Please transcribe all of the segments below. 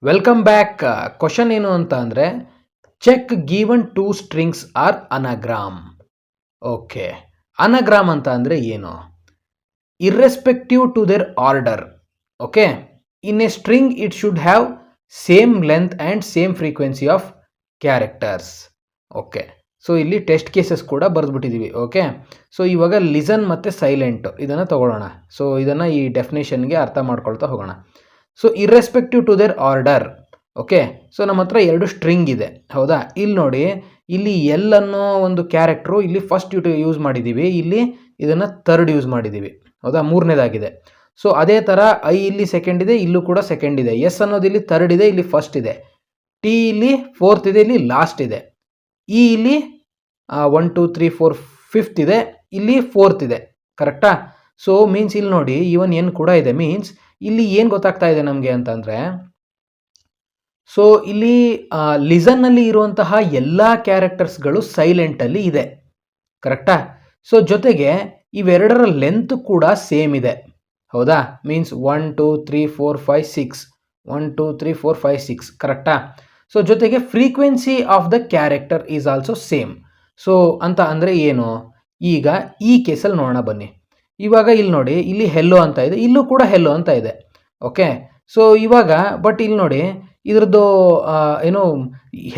Welcome back. Question ಏನು ಅಂತ ಅಂದರೆ check given two strings are anagram. Okay, anagram ಅಂತ ಅಂದರೆ ಏನು? Irrespective to their order. Okay, in a string it should have same length and same frequency of characters. Okay, so ಇಲ್ಲಿ test cases ಕೂಡ ಬರೆದ್ಬಿಟ್ಟಿದ್ದೀವಿ. Okay, so ಇವಾಗ listen ಮತ್ತು silent ಇದನ್ನು ತಗೊಳ್ಳೋಣ. ಸೊ ಇದನ್ನು ಈ ಡೆಫಿನೇಷನ್ಗೆ ಅರ್ಥ ಮಾಡ್ಕೊಳ್ತಾ ಹೋಗೋಣ. So irrespective to their order. Okay, so ನಮ್ಮ ಹತ್ರ ಎರಡು ಸ್ಟ್ರಿಂಗ್ ಇದೆ, ಹೌದಾ? ಇಲ್ಲಿ ನೋಡಿ, ಇಲ್ಲಿ ಎಲ್ ಅನ್ನೋ ಒಂದು ಕ್ಯಾರೆಕ್ಟ್ರು ಇಲ್ಲಿ ಫಸ್ಟ್ ಯೂಸ್ ಮಾಡಿದ್ದೀವಿ, ಇಲ್ಲಿ ಇದನ್ನು ಥರ್ಡ್ ಯೂಸ್ ಮಾಡಿದ್ದೀವಿ, ಹೌದಾ? ಮೂರನೇದಾಗಿದೆ. ಸೊ ಅದೇ ಥರ ಐ ಇಲ್ಲಿ ಸೆಕೆಂಡ್ ಇದೆ, ಇಲ್ಲೂ ಕೂಡ ಸೆಕೆಂಡ್ ಇದೆ. ಎಸ್ ಅನ್ನೋದು ಇಲ್ಲಿ ಥರ್ಡ್ ಇದೆ, ಇಲ್ಲಿ ಫಸ್ಟ್ ಇದೆ. ಟಿ ಇಲ್ಲಿ ಫೋರ್ತ್ ಇದೆ, ಇಲ್ಲಿ ಲಾಸ್ಟ್ ಇದೆ. ಇ ಇಲ್ಲಿ 1 2 3 4 ಫಿಫ್ತ್ ಇದೆ, ಇಲ್ಲಿ ಫೋರ್ತ್ ಇದೆ. ಕರೆಕ್ಟಾ? ಸೊ ಮೀನ್ಸ್ ಇಲ್ಲಿ ನೋಡಿ ಈವನ್ ಎನ್ ಕೂಡ ಇದೆ. ಮೀನ್ಸ್ ಇಲ್ಲಿ ಏನು ಗೊತ್ತಾಗ್ತಾ ಇದೆ ನಮಗೆ ಅಂತಂದರೆ, ಸೊ ಇಲ್ಲಿ ಲಿಸನ್ನಲ್ಲಿ ಇರುವಂತಹ ಎಲ್ಲ ಕ್ಯಾರೆಕ್ಟರ್ಸ್ಗಳು ಸೈಲೆಂಟಲ್ಲಿ ಇದೆ. ಕರೆಕ್ಟಾ? ಸೊ ಜೊತೆಗೆ ಇವೆರಡರ ಲೆಂತ್ ಕೂಡ ಸೇಮ್ ಇದೆ, ಹೌದಾ? ಮೀನ್ಸ್ 1 2 3 4 5 6 1 2 3 4 5 6. ಕರೆಕ್ಟಾ? ಸೊ ಜೊತೆಗೆ frequency of the character is also same. So ಅಂತ ಅಂದರೆ ಏನು? ಈಗ ಈ ಕೇಸಲ್ಲಿ ನೋಡೋಣ ಬನ್ನಿ. ಇವಾಗ ಇಲ್ಲಿ ನೋಡಿ, ಇಲ್ಲಿ ಹೆಲ್ಲೋ ಅಂತ ಇದೆ, ಇಲ್ಲೂ ಕೂಡ ಹೆಲ್ಲೋ ಅಂತ ಇದೆ. ಓಕೆ, ಸೊ ಇವಾಗ ಬಟ್ ಇಲ್ಲಿ ನೋಡಿ ಇದ್ರದ್ದು ಏನು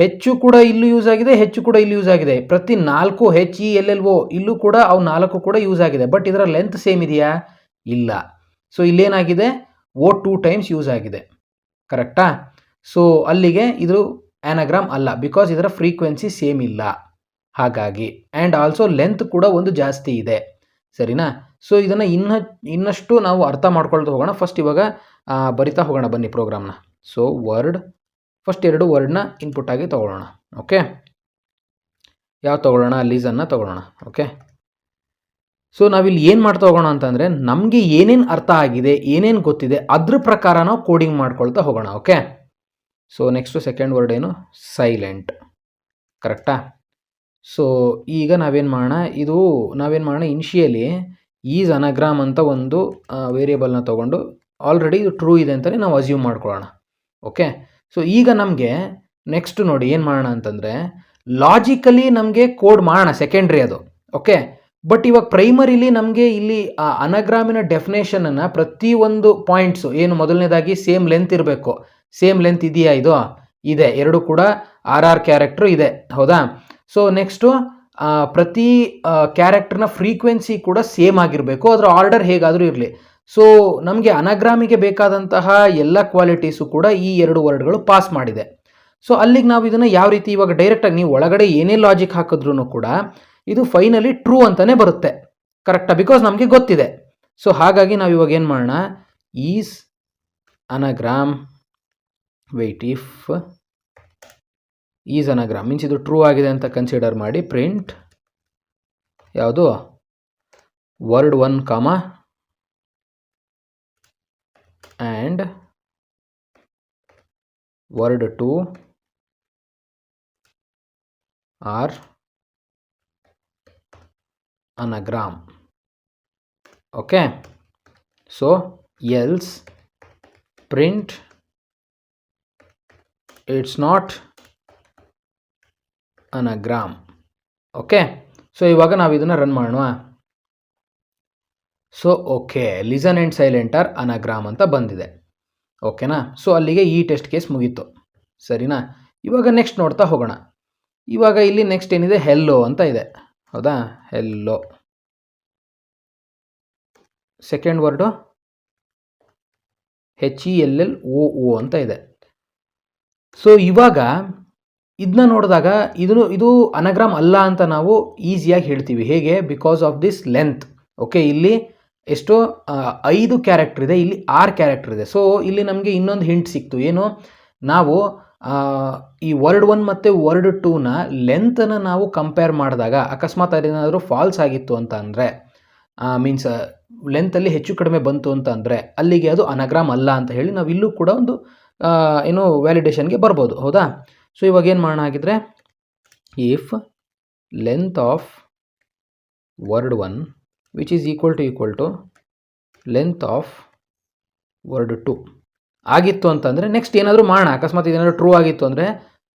ಹೆಚ್ಚು ಕೂಡ ಇಲ್ಲೂ ಯೂಸ್ ಆಗಿದೆ, ಹೆಚ್ಚು ಕೂಡ ಇಲ್ಲಿ ಯೂಸ್ ಆಗಿದೆ. ಪ್ರತಿ 4 HELLO ಇಲ್ಲೂ ಕೂಡ ಅವು 4 ಕೂಡ ಯೂಸ್ ಆಗಿದೆ. ಬಟ್ ಇದರ ಲೆಂತ್ ಸೇಮ್ ಇದೆಯಾ? ಇಲ್ಲ. ಸೊ ಇಲ್ಲೇನಾಗಿದೆ, O 2 ಟೈಮ್ಸ್ ಯೂಸ್ ಆಗಿದೆ. ಕರೆಕ್ಟಾ? ಸೊ ಅಲ್ಲಿಗೆ ಇದು ಆ್ಯನಾಗ್ರಾಮ್ ಅಲ್ಲ, ಬಿಕಾಸ್ ಇದರ ಫ್ರೀಕ್ವೆನ್ಸಿ ಸೇಮ್ ಇಲ್ಲ. ಹಾಗಾಗಿ ಆ್ಯಂಡ್ ಆಲ್ಸೋ ಲೆಂತ್ ಕೂಡ ಒಂದು ಜಾಸ್ತಿ ಇದೆ. ಸರಿನಾ? ಸೊ ಇದನ್ನು ಇನ್ನಷ್ಟು ನಾವು ಅರ್ಥ ಮಾಡ್ಕೊಳ್ತಾ ಹೋಗೋಣ. ಫಸ್ಟ್ ಇವಾಗ ಬರಿತಾ ಹೋಗೋಣ ಬನ್ನಿ ಪ್ರೋಗ್ರಾಮ್ನ. ಸೊ ವರ್ಡ್, ಫಸ್ಟ್ 2 ವರ್ಡ್ನ ಇನ್ಪುಟ್ ಆಗಿ ತೊಗೊಳ್ಳೋಣ. ಓಕೆ, ಯಾವ ತೊಗೊಳ್ಳೋಣ? ಲೀಸನ್ನ ತೊಗೊಳ್ಳೋಣ. ಓಕೆ, ಸೊ ನಾವಿಲ್ಲಿ ಏನು ಮಾಡ್ತಾ ಹೋಗೋಣ ಅಂತಂದರೆ, ನಮಗೆ ಏನೇನು ಅರ್ಥ ಆಗಿದೆ, ಏನೇನು ಗೊತ್ತಿದೆ ಅದ್ರ ಪ್ರಕಾರ ನಾವು ಕೋಡಿಂಗ್ ಮಾಡ್ಕೊಳ್ತಾ ಹೋಗೋಣ. Okay, so next second word ಏನು? ಸೈಲೆಂಟ್. ಕರೆಕ್ಟಾ? ಸೊ ಈಗ ನಾವೇನು ಮಾಡೋಣ, ಇನಿಷಿಯಲಿ ಈಸ್ ಅನಗ್ರಾಮ್ ಅಂತ ಒಂದು ವೇರಿಯೇಬಲ್ನ ತೊಗೊಂಡು ಆಲ್ರೆಡಿ ಇದು ಟ್ರೂ ಇದೆ ಅಂತಲೇ ನಾವು ಅಸ್ಯೂಮ್ ಮಾಡ್ಕೊಳ್ಳೋಣ. ಓಕೆ, ಸೊ ಈಗ ನಮಗೆ ನೆಕ್ಸ್ಟ್ ನೋಡಿ ಏನು ಮಾಡೋಣ ಅಂತಂದರೆ, ಲಾಜಿಕಲಿ ನಮಗೆ ಕೋಡ್ ಮಾಡೋಣ, ಸೆಕೆಂಡ್ರಿ ಅದು. ಓಕೆ, ಬಟ್ ಇವಾಗ ಪ್ರೈಮರಿಲಿ ನಮಗೆ ಇಲ್ಲಿ ಆ ಅನಗ್ರಾಮಿನ ಡೆಫಿನೇಷನನ್ನು ಪ್ರತಿಯೊಂದು ಪಾಯಿಂಟ್ಸು ಏನು, ಮೊದಲನೇದಾಗಿ ಸೇಮ್ ಲೆಂತ್ ಇರಬೇಕು. ಸೇಮ್ ಲೆಂತ್ ಇದೆಯಾ? ಇದು ಇದೆ, ಎರಡು ಕೂಡ ಆರ್ ಕ್ಯಾರೆಕ್ಟ್ರು ಇದೆ, ಹೌದಾ? ಸೊ ನೆಕ್ಸ್ಟು ಪ್ರತಿ ಕ್ಯಾರೆಕ್ಟರ್ನ ಫ್ರೀಕ್ವೆನ್ಸಿ ಕೂಡ ಸೇಮ್ ಆಗಿರಬೇಕು, ಅದರ ಆರ್ಡರ್ ಹೇಗಾದರೂ ಇರಲಿ. ಸೊ ನಮಗೆ ಅನಗ್ರಾಮಿಗೆ ಬೇಕಾದಂತಹ ಎಲ್ಲ ಕ್ವಾಲಿಟೀಸು ಕೂಡ ಈ 2 ವರ್ಡ್ಗಳು ಪಾಸ್ ಮಾಡಿದೆ. ಸೊ ಅಲ್ಲಿಗೆ ನಾವು ಇದನ್ನು ಯಾವ ರೀತಿ, ಇವಾಗ ಡೈರೆಕ್ಟಾಗಿ ನೀವು ಒಳಗಡೆ ಏನೇ ಲಾಜಿಕ್ ಹಾಕಿದ್ರೂ ಕೂಡ ಇದು ಫೈನಲಿ ಟ್ರೂ ಅಂತಲೇ ಬರುತ್ತೆ. ಕರೆಕ್ಟಾ? ಬಿಕಾಸ್ ನಮಗೆ ಗೊತ್ತಿದೆ. ಸೊ ಹಾಗಾಗಿ ನಾವು ಇವಾಗ ಏನು ಮಾಡೋಣ, is anagram, wait, if is anagram means ಇದು ಟ್ರೂ ಆಗಿದೆ ಅಂತ ಕನ್ಸಿಡರ್ ಮಾಡಿ, ಪ್ರಿಂಟ್ ಯಾವುದು? Word 1 comma and word 2 are anagram. Okay, so else print it's not anagram. Okay, so ಇವಾಗ ನಾವು ಇದನ್ನು ರನ್ ಮಾಡೋಣ. So okay, listen and silent are anagram ಅಂತ ಬಂದಿದೆ. ಓಕೆನಾ? ಸೊ ಅಲ್ಲಿಗೆ ಈ ಟೆಸ್ಟ್ ಕೇಸ್ ಮುಗೀತು. ಸರಿನಾ? ಇವಾಗ ನೆಕ್ಸ್ಟ್ ನೋಡ್ತಾ ಹೋಗೋಣ. ಇವಾಗ ಇಲ್ಲಿ ನೆಕ್ಸ್ಟ್ ಏನಿದೆ, ಹೆಲ್ಲೋ ಅಂತ ಇದೆ, ಹೌದಾ? ಹೆಲ್ಲೋ. ಸೆಕೆಂಡ್ ವರ್ಡು HELLO ಅಂತ ಇದೆ. ಸೊ ಇವಾಗ ಇದನ್ನ ನೋಡಿದಾಗ ಇದು ಅನಗ್ರಾಮ್ ಅಲ್ಲ ಅಂತ ನಾವು ಈಸಿಯಾಗಿ ಹೇಳ್ತೀವಿ. ಹೇಗೆ? Because of this length. Okay, ಇಲ್ಲಿ ಎಷ್ಟೋ 5 ಕ್ಯಾರೆಕ್ಟರ್ ಇದೆ, ಇಲ್ಲಿ 6 ಕ್ಯಾರೆಕ್ಟರ್ ಇದೆ. ಸೊ ಇಲ್ಲಿ ನಮಗೆ ಇನ್ನೊಂದು ಹಿಂಟ್ ಸಿಕ್ತು. ಏನು? ನಾವು ಈ ವರ್ಡ್ 1 ಮತ್ತು ವರ್ಡ್ 2ನ ಲೆಂತನ್ನು ನಾವು ಕಂಪೇರ್ ಮಾಡಿದಾಗ ಅಕಸ್ಮಾತ್ ಅದೇನಾದರೂ ಫಾಲ್ಸ್ ಆಗಿತ್ತು ಅಂತ ಅಂದರೆ, ಮೀನ್ಸ್ ಲೆಂತಲ್ಲಿ ಹೆಚ್ಚು ಕಡಿಮೆ ಬಂತು ಅಂತ ಅಂದರೆ ಅಲ್ಲಿಗೆ ಅದು ಅನಗ್ರಾಮ್ ಅಲ್ಲ ಅಂತ ಹೇಳಿ ನಾವು ಇಲ್ಲೂ ಕೂಡ ಒಂದು ಏನು ವ್ಯಾಲಿಡೇಷನ್ಗೆ ಬರ್ಬೋದು, ಹೌದಾ? ಸೊ ಇವಾಗ ಏನು ಮಾಡೋಣ ಆಗಿದ್ರೆ, if length of word 1 which is equal to length of word 2 ಆಗಿತ್ತು ಅಂತಂದರೆ ನೆಕ್ಸ್ಟ್ ಏನಾದರೂ ಮಾಡೋಣ. ಅಕಸ್ಮಾತ್ ಇದೇನಾದರೂ ಟ್ರೂ ಆಗಿತ್ತು ಅಂದರೆ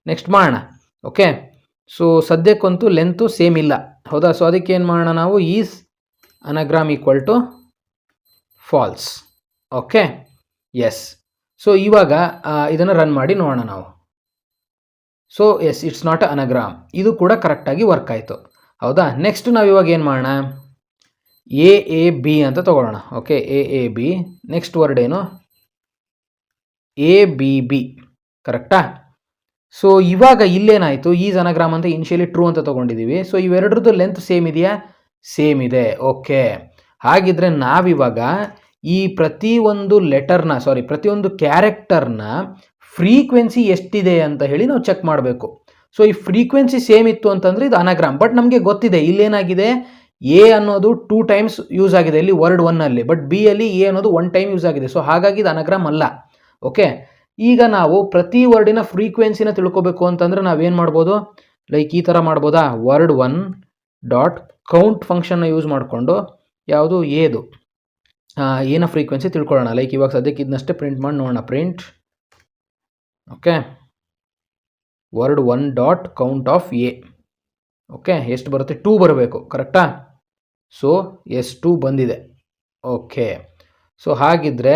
ನೆಕ್ಸ್ಟ್ ಮಾಡೋಣ. ಓಕೆ, ಸೊ ಸದ್ಯಕ್ಕಂತೂ ಲೆಂತು ಸೇಮ್ ಇಲ್ಲ, ಹೌದಾ? ಸೊ ಅದಕ್ಕೆ ಏನು ಮಾಡೋಣ ನಾವು, is anagram equal to false. Okay, yes. So ಇವಾಗ ಇದನ್ನು ರನ್ ಮಾಡಿ ನೋಡೋಣ ನಾವು. So yes, it's not a anagram, ಇದು ಕೂಡ ಕರೆಕ್ಟಾಗಿ ವರ್ಕ್ ಆಯಿತು, ಹೌದಾ? ನೆಕ್ಸ್ಟ್ ನಾವು ಇವಾಗ ಏನು ಮಾಡೋಣ, ಎ ಬಿ ಅಂತ ತಗೊಳ್ಳೋಣ. Okay, A B. Next word ಏನು, ಎ ಬಿ, ಕರೆಕ್ಟಾ? ಸೊ ಇವಾಗ ಇಲ್ಲೇನಾಯಿತು, ಈಸ್ ಅನಗ್ರಾಮ್ ಅಂತ ಇನಿಷಿಯಲಿ ಟ್ರೂ ಅಂತ ತೊಗೊಂಡಿದ್ದೀವಿ. ಸೊ ಇವೆರಡ್ರದ್ದು ಲೆಂತ್ ಸೇಮ್ ಇದೆಯಾ? ಸೇಮ್ ಇದೆ. ಓಕೆ, ಹಾಗಿದ್ರೆ ನಾವಿವಾಗ ಈ ಪ್ರತಿಯೊಂದು ಪ್ರತಿಯೊಂದು ಕ್ಯಾರೆಕ್ಟರ್ನ ಫ್ರೀಕ್ವೆನ್ಸಿ ಎಷ್ಟಿದೆ ಅಂತ ಹೇಳಿ ನಾವು ಚೆಕ್ ಮಾಡಬೇಕು. ಸೊ ಈ ಫ್ರೀಕ್ವೆನ್ಸಿ ಸೇಮ್ ಇತ್ತು ಅಂತಂದರೆ ಇದು ಅನಗ್ರಾಮ್. ಬಟ್ ನಮಗೆ ಗೊತ್ತಿದೆ ಇಲ್ಲೇನಾಗಿದೆ, ಎ ಅನ್ನೋದು 2 ಟೈಮ್ಸ್ ಯೂಸ್ ಆಗಿದೆ ಇಲ್ಲಿ ವರ್ಡ್ 1ಅಲ್ಲಿ, ಬಟ್ ಬಿ ಅಲ್ಲಿ ಎ ಅನ್ನೋದು 1 ಟೈಮ್ ಯೂಸ್ ಆಗಿದೆ. ಸೊ ಹಾಗಾಗಿ ಇದು ಅನಗ್ರಾಮ್ ಅಲ್ಲ. ಓಕೆ, ಈಗ ನಾವು ಪ್ರತಿ ವರ್ಡಿನ ಫ್ರೀಕ್ವೆನ್ಸಿನ ತಿಳ್ಕೊಬೇಕು ಅಂತಂದರೆ ನಾವೇನು ಮಾಡ್ಬೋದು, ಲೈಕ್ ಈ ಥರ ಮಾಡ್ಬೋದಾ, ವರ್ಡ್ 1 ಡಾಟ್ ಕೌಂಟ್ ಫಂಕ್ಷನ್ನ ಯೂಸ್ ಮಾಡಿಕೊಂಡು ಯಾವುದು ಏದು ಏನ ಫ್ರೀಕ್ವೆನ್ಸಿ ತಿಳ್ಕೊಳ್ಳೋಣ. ಲೈಕ್ ಇವಾಗ ಸದ್ಯಕ್ಕೆ ಇದನ್ನಷ್ಟೇ ಪ್ರಿಂಟ್ ಮಾಡಿ ನೋಡೋಣ. Print, okay, word 1 dot count of A. Okay, ಎಷ್ಟು ಬರುತ್ತೆ, 2 ಬರಬೇಕು, ಕರೆಕ್ಟಾ? ಸೊ ಎಸ್ 2 ಬಂದಿದೆ. ಓಕೆ, ಸೊ ಹಾಗಿದ್ರೆ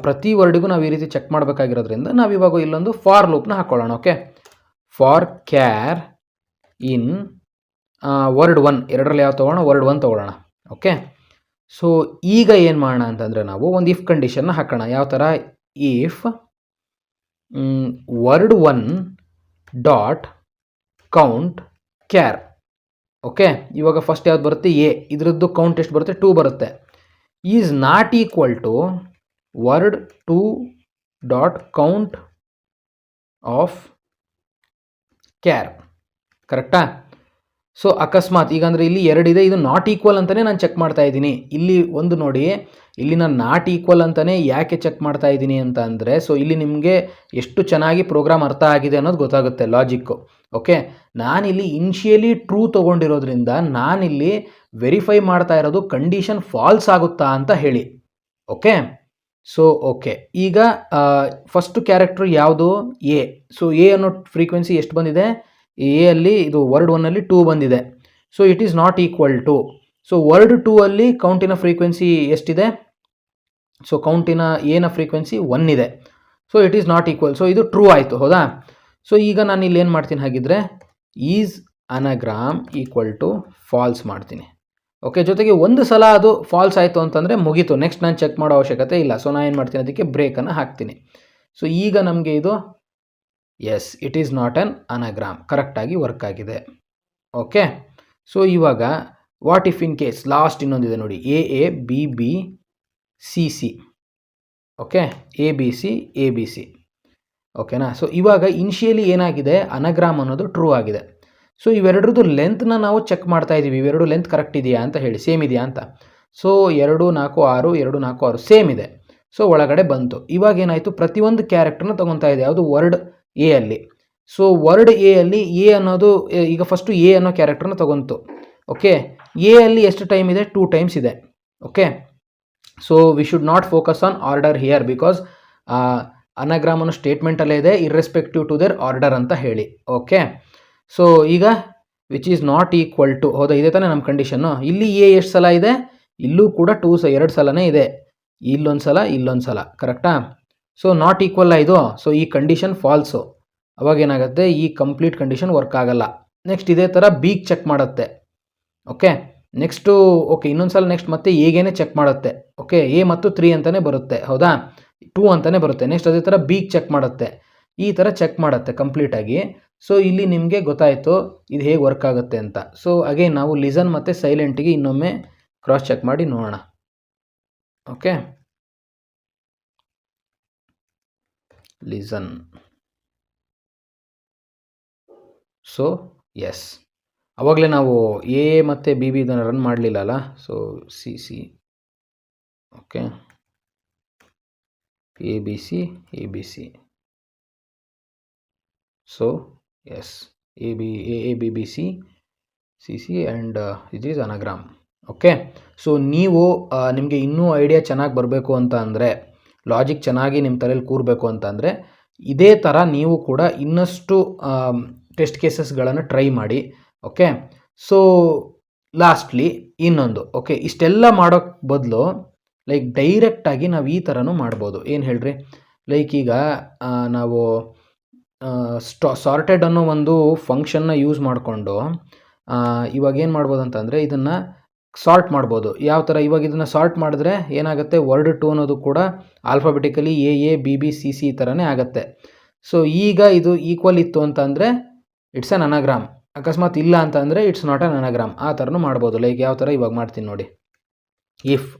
ಪ್ರತಿ ವರ್ಡಿಗೂ ನಾವು ಈ ರೀತಿ ಚೆಕ್ ಮಾಡಬೇಕಾಗಿರೋದ್ರಿಂದ ನಾವಿವಾಗ ಇಲ್ಲೊಂದು ಫಾರ್ ಲೂಪ್ನ ಹಾಕ್ಕೊಳ್ಳೋಣ. Okay, for char in word 1, ಎರಡರಲ್ಲಿ ಯಾವ ತೊಗೊಳ್ಳೋಣ, ವರ್ಡ್ 1 ತೊಗೊಳ್ಳೋಣ. ಓಕೆ, ಸೊ ಈಗ ಏನು ಮಾಡೋಣ ಅಂತಂದರೆ ನಾವು ಒಂದು ಇಫ್ ಕಂಡೀಷನ್ನ ಹಾಕೋಣ. ಯಾವ ಥರ, if word 1 dot count char. Okay, ಇವಾಗ ಫಸ್ಟ್ ಯಾವ್ದು ಬರುತ್ತೆ, ಎ, ಇದರದ್ದು ಕೌಂಟ್ ಎಷ್ಟು ಬರುತ್ತೆ, 2 ಬರುತ್ತೆ. Is not equal to word 2 dot count of char, ಕರೆಕ್ಟಾ? ಸೊ ಅಕಸ್ಮಾತ್ ಈಗ ಅಂದರೆ ಇಲ್ಲಿ 2 ಇದೆ, ಇದು ನಾಟ್ ಈಕ್ವಲ್ ಅಂತಲೇ ನಾನು ಚೆಕ್ ಮಾಡ್ತಾ ಇದ್ದೀನಿ. ಇಲ್ಲಿ ಒಂದು ನೋಡಿ, ಇಲ್ಲಿ ನಾನು ನಾಟ್ ಈಕ್ವಲ್ ಅಂತಲೇ ಯಾಕೆ ಚೆಕ್ ಮಾಡ್ತಾ ಇದ್ದೀನಿ ಅಂತ ಅಂದರೆ, ಸೊ ಇಲ್ಲಿ ನಿಮಗೆ ಎಷ್ಟು ಚೆನ್ನಾಗಿ ಪ್ರೋಗ್ರಾಮ್ ಅರ್ಥ ಆಗಿದೆ ಅನ್ನೋದು ಗೊತ್ತಾಗುತ್ತೆ, ಲಾಜಿಕ್ಕು. ಓಕೆ, ನಾನಿಲ್ಲಿ ಇನಿಷಿಯಲಿ ಟ್ರೂ ತೊಗೊಂಡಿರೋದ್ರಿಂದ ನಾನಿಲ್ಲಿ ವೆರಿಫೈ ಮಾಡ್ತಾ ಇರೋದು ಕಂಡೀಷನ್ ಫಾಲ್ಸ್ ಆಗುತ್ತಾ ಅಂತ ಹೇಳಿ. ಓಕೆ, ಸೊ ಓಕೆ, ಈಗ ಫಸ್ಟ್ ಕ್ಯಾರೆಕ್ಟರ್ ಯಾವುದು, ಎ. ಸೊ ಎ ಅನ್ನೋ ಫ್ರೀಕ್ವೆನ್ಸಿ ಎಷ್ಟು ಬಂದಿದೆ, ಎ ಅಲ್ಲಿ ಇದು ವರ್ಡ್ 1ಅಲ್ಲಿ 2 ಬಂದಿದೆ. So it is not equal to, so word 2 ಅಲ್ಲಿ ಕೌಂಟಿನ ಫ್ರೀಕ್ವೆನ್ಸಿ ಎಷ್ಟಿದೆ, ಸೊ ಕೌಂಟಿನ ಎನ ಫ್ರೀಕ್ವೆನ್ಸಿ 1 ಇದೆ. So it is not equal, so ಇದು ಟ್ರೂ ಆಯಿತು, ಹೌದಾ? ಸೊ ಈಗ ನಾನು ಇಲ್ಲಿ ಏನು ಮಾಡ್ತೀನಿ, ಹಾಗಿದ್ರೆ is anagram equal to falls ಮಾಡ್ತೀನಿ. ಓಕೆ, ಜೊತೆಗೆ ಒಂದು ಸಲ ಅದು ಫಾಲ್ಸ್ ಆಯಿತು ಅಂತಂದರೆ ಮುಗೀತು, ನೆಕ್ಸ್ಟ್ ನಾನು ಚೆಕ್ ಮಾಡೋ ಅವಶ್ಯಕತೆ ಇಲ್ಲ. ಸೊ ನಾನು ಏನು ಮಾಡ್ತೀನಿ, ಅದಕ್ಕೆ ಬ್ರೇಕನ್ನು ಹಾಕ್ತೀನಿ. ಸೊ ಈಗ ನಮಗೆ ಇದು yes, it is not an anagram, ಕರೆಕ್ಟಾಗಿ ವರ್ಕ್ ಆಗಿದೆ. ಓಕೆ, ಸೊ ಇವಾಗ what if in case, last ಇನ್ನೊಂದಿದೆ ನೋಡಿ, A B C. Okay, A B C. ಓಕೆನಾ? ಸೊ ಇವಾಗ ಇನಿಷಿಯಲಿ ಏನಾಗಿದೆ, ಅನಗ್ರಾಮ್ ಅನ್ನೋದು ಟ್ರೂ ಆಗಿದೆ. ಸೊ ಇವೆರಡರದ್ದು ಲೆಂತ್ನ ನಾವು ಚೆಕ್ ಮಾಡ್ತಾ ಇದ್ದೀವಿ, ಇವೆರಡು ಲೆಂತ್ ಕರೆಕ್ಟ್ ಇದೆಯಾ ಅಂತ ಹೇಳಿ, ಸೇಮ್ ಇದೆಯಾ ಅಂತ. ಸೊ 2 4 6 2 4 6 ಸೇಮ್ ಇದೆ. ಸೊ ಒಳಗಡೆ ಬಂತು. ಇವಾಗ ಏನಾಯಿತು, ಪ್ರತಿಯೊಂದು ಕ್ಯಾರೆಕ್ಟರ್ನ ತೊಗೊತಾ ಇದೆ, ಯಾವುದು ವರ್ಡ್ ಎ ಅಲ್ಲಿ. ಸೊ ವರ್ಡ್ ಎ ಅಲ್ಲಿ ಎ ಅನ್ನೋದು, ಈಗ ಫಸ್ಟು ಎ ಅನ್ನೋ ಕ್ಯಾರೆಕ್ಟರ್ನ ತೊಗೊಂತು. ಓಕೆ, ಎ ಅಲ್ಲಿ ಎಷ್ಟು ಟೈಮ್ ಇದೆ, 2 ಟೈಮ್ಸ್ ಇದೆ. Okay, so we should not focus on order here, because anagram ಅನ್ನೋ ಸ್ಟೇಟ್ಮೆಂಟಲ್ಲೇ ಇದೆ ಇರ್ರೆಸ್ಪೆಕ್ಟಿವ್ ಟು ದೇರ್ ಆರ್ಡರ್ ಅಂತ ಹೇಳಿ. ಓಕೆ, ಸೊ ಈಗ which is not equal to, ಹೌದಾ, ಇದೆ ತಾನೇ ನಮ್ಮ ಕಂಡೀಷನ್ನು. ಇಲ್ಲಿ ಎ ಎಷ್ಟು ಸಲ ಇದೆ, ಇಲ್ಲೂ ಕೂಡ 2 ಸಲನೇ ಇದೆ, ಇಲ್ಲೊಂದು ಸಲ, ಕರೆಕ್ಟಾ? ಸೊ ನಾಟ್ ಈಕ್ವಲ್ ಇದು. ಸೊ ಈ ಕಂಡೀಷನ್ ಫಾಲ್ಸು. ಅವಾಗ ಏನಾಗುತ್ತೆ, ಈ ಕಂಪ್ಲೀಟ್ ಕಂಡೀಷನ್ ವರ್ಕ್ ಆಗಲ್ಲ. ನೆಕ್ಸ್ಟ್ ಇದೇ ಥರ ಬಿಗ್ ಚೆಕ್ ಮಾಡುತ್ತೆ. ಓಕೆ, ನೆಕ್ಸ್ಟು ಓಕೆ, ಇನ್ನೊಂದು ನೆಕ್ಸ್ಟ್ ಮತ್ತೆ ಹೇಗೇನೆ ಚೆಕ್ ಮಾಡುತ್ತೆ. ಓಕೆ, ಎ ಮತ್ತು 3 ಅಂತಲೇ ಬರುತ್ತೆ, ಹೌದಾ, 2 ಅಂತಲೇ ಬರುತ್ತೆ. ನೆಕ್ಸ್ಟ್ ಅದೇ ಥರ ಬಿಗ್ ಚೆಕ್ ಮಾಡುತ್ತೆ, ಈ ಥರ ಚೆಕ್ ಮಾಡುತ್ತೆ ಕಂಪ್ಲೀಟಾಗಿ. ಸೊ ಇಲ್ಲಿ ನಿಮಗೆ ಗೊತ್ತಾಯಿತು ಇದು ಹೇಗೆ ವರ್ಕ್ ಆಗುತ್ತೆ ಅಂತ. ಸೊ ಅಗೇನ್ ನಾವು ಲಿಸನ್ ಮತ್ತು ಸೈಲೆಂಟಿಗೆ ಇನ್ನೊಮ್ಮೆ ಕ್ರಾಸ್ ಚೆಕ್ ಮಾಡಿ ನೋಡೋಣ. Okay, listen. ಸೊ ಎಸ್, ಅವಾಗಲೇ ನಾವು ಎ ಮತ್ತು ಬಿ ಇದನ್ನು ರನ್ ಮಾಡಲಿಲ್ಲ ಅಲ್ಲ. So see okay, A B C. So yes, A B C and it is anagram. Okay, so ನೀವು ನಿಮಗೆ ಇನ್ನೂ ಐಡಿಯಾ ಚೆನ್ನಾಗಿ ಬರಬೇಕು ಅಂತ ಅಂದರೆ ಲಾಜಿಕ್ ಚೆನ್ನಾಗಿ ನಿಮ್ಮ ತಲೆಯಲ್ಲಿ ಕೂರಬೇಕು ಅಂತಂದರೆ ಇದೇ ಥರ ನೀವು ಕೂಡ ಇನ್ನಷ್ಟು ಟೆಸ್ಟ್ ಕೇಸಸ್ಗಳನ್ನು ಟ್ರೈ ಮಾಡಿ. ಓಕೆ, ಸೊ ಲಾಸ್ಟ್ಲಿ ಇನ್ನೊಂದು, ಓಕೆ, ಇಷ್ಟೆಲ್ಲ ಮಾಡೋಕ್ಕೆ ಬದಲು ಲೈಕ್ ಡೈರೆಕ್ಟಾಗಿ ನಾವು ಈ ಥರನೂ ಮಾಡ್ಬೋದು. ಏನು ಹೇಳ್ರಿ, ಲೈಕ್ ಈಗ ನಾವು ಸಾರ್ಟೆಡ್ ಅನ್ನೋ ಒಂದು ಫಂಕ್ಷನ್ನ ಯೂಸ್ ಮಾಡಿಕೊಂಡು ಇವಾಗ ಏನು ಮಾಡ್ಬೋದು ಅಂತಂದರೆ ಇದನ್ನು ಸಾರ್ಟ್ ಮಾಡ್ಬೋದು. ಯಾವ ಥರ, ಇವಾಗ ಇದನ್ನು ಸಾರ್ಟ್ ಮಾಡಿದ್ರೆ ಏನಾಗುತ್ತೆ, ವರ್ಡ್ 2 ಅನ್ನೋದು ಕೂಡ alphabetically A B B C C ಈ ಥರನೇ ಆಗುತ್ತೆ. ಸೊ ಈಗ ಇದು ಈಕ್ವಲ್ ಇತ್ತು ಅಂತಂದರೆ ಇಟ್ಸ್ ಅನ್ ಅನಾಗ್ರಾಮ್, ಅಕಸ್ಮಾತ್ ಇಲ್ಲ ಅಂತಂದರೆ ಇಟ್ಸ್ ನಾಟ್ ಅನ್ ಅನಾಗ್ರಾಮ್. ಆ ಥರನೂ ಮಾಡ್ಬೋದು. ಲೈಕ್ ಯಾವ ಥರ ಇವಾಗ ಮಾಡ್ತೀನಿ ನೋಡಿ. If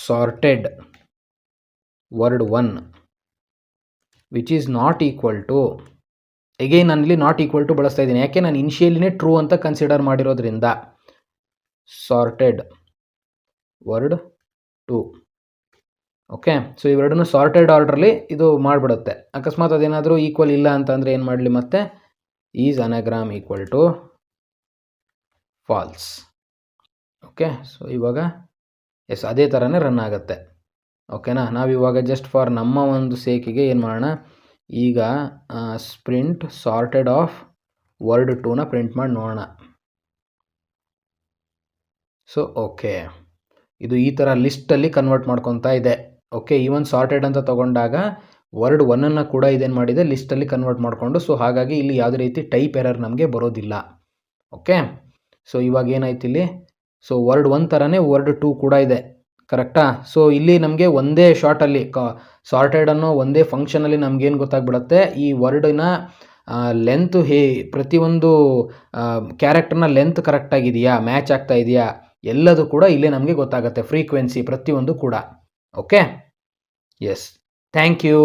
sorted word 1 which is not equal to, again ನಾನು ಇಲ್ಲಿ ನಾಟ್ ಈಕ್ವಲ್ ಟು ಬಳಸ್ತಾ ಇದ್ದೀನಿ, ಯಾಕೆ ನಾನು ಇನಿಷಿಯಲಿನೇ ಟ್ರೂ ಅಂತ ಕನ್ಸಿಡರ್ ಮಾಡಿರೋದ್ರಿಂದ. ಸಾರ್ಟೆಡ್ ವರ್ಡ್ 2, ಓಕೆ, ಸೊ ಇವೆರಡನ್ನು ಸಾರ್ಟೆಡ್ ಆರ್ಡ್ರಲ್ಲಿ ಇದು ಮಾಡಿಬಿಡುತ್ತೆ. ಅಕಸ್ಮಾತ್ ಅದೇನಾದರೂ ಈಕ್ವಲ್ ಇಲ್ಲ ಅಂತಂದರೆ ಏನು ಮಾಡಲಿ, ಮತ್ತೆ is anagram equal to false. Okay, so ಇವಾಗ ಎಸ್ ಅದೇ ಥರನೇ ರನ್ ಆಗುತ್ತೆ. ಓಕೆನಾ, ನಾವಿವಾಗ ಜಸ್ಟ್ ಫಾರ್ ನಮ್ಮ ಒಂದು ಸೇಕಿಗೆ ಏನು ಮಾಡೋಣ, ಈಗ ಸ್ಪ್ರಿಂಟ್ ಸಾರ್ಟೆಡ್ ಆಫ್ ವರ್ಡ್ 2ನ ಪ್ರಿಂಟ್ ಮಾಡಿ ನೋಡೋಣ. ಸೊ ಓಕೆ, ಇದು ಈ ಥರ ಲಿಸ್ಟಲ್ಲಿ ಕನ್ವರ್ಟ್ ಮಾಡ್ಕೊತಾ ಇದೆ. ಓಕೆ, ಈವನ್ ಸಾರ್ಟೆಡ್ ಅಂತ ತೊಗೊಂಡಾಗ ವರ್ಡ್ 1ಅನ್ನು ಕೂಡ ಇದೇನು ಮಾಡಿದೆ, ಲಿಸ್ಟಲ್ಲಿ ಕನ್ವರ್ಟ್ ಮಾಡಿಕೊಂಡು. ಸೊ ಹಾಗಾಗಿ ಇಲ್ಲಿ ಯಾವುದೇ ರೀತಿ ಟೈಪ್ ಎರರ್ ನಮಗೆ ಬರೋದಿಲ್ಲ. ಓಕೆ, ಸೊ ಇವಾಗ ಏನಾಯ್ತು ಇಲ್ಲಿ, ಸೊ ವರ್ಡ್ 1 ಥರನೇ ವರ್ಡ್ 2 ಕೂಡ ಇದೆ, ಕರೆಕ್ಟಾ. ಸೊ ಇಲ್ಲಿ ನಮಗೆ ಒಂದೇ ಶಾರ್ಟಲ್ಲಿ ಸಾರ್ಟೆಡ್ ಅನ್ನೋ ಒಂದೇ ಫಂಕ್ಷನಲ್ಲಿ ನಮಗೇನು ಗೊತ್ತಾಗ್ಬಿಡುತ್ತೆ, ಈ ವರ್ಡಿನ ಲೆಂತ್ ಪ್ರತಿಯೊಂದು ಕ್ಯಾರೆಕ್ಟರ್ನ ಲೆಂತ್ ಕರೆಕ್ಟಾಗಿದೆಯಾ, ಮ್ಯಾಚ್ ಆಗ್ತಾ ಇದೆಯಾ, ಎಲ್ಲದು ಕೂಡ ಇಲ್ಲೇ ನಮಗೆ ಗೊತ್ತಾಗುತ್ತೆ, ಫ್ರೀಕ್ವೆನ್ಸಿ ಪ್ರತಿಯೊಂದು ಕೂಡ. Okay, yes, thank you.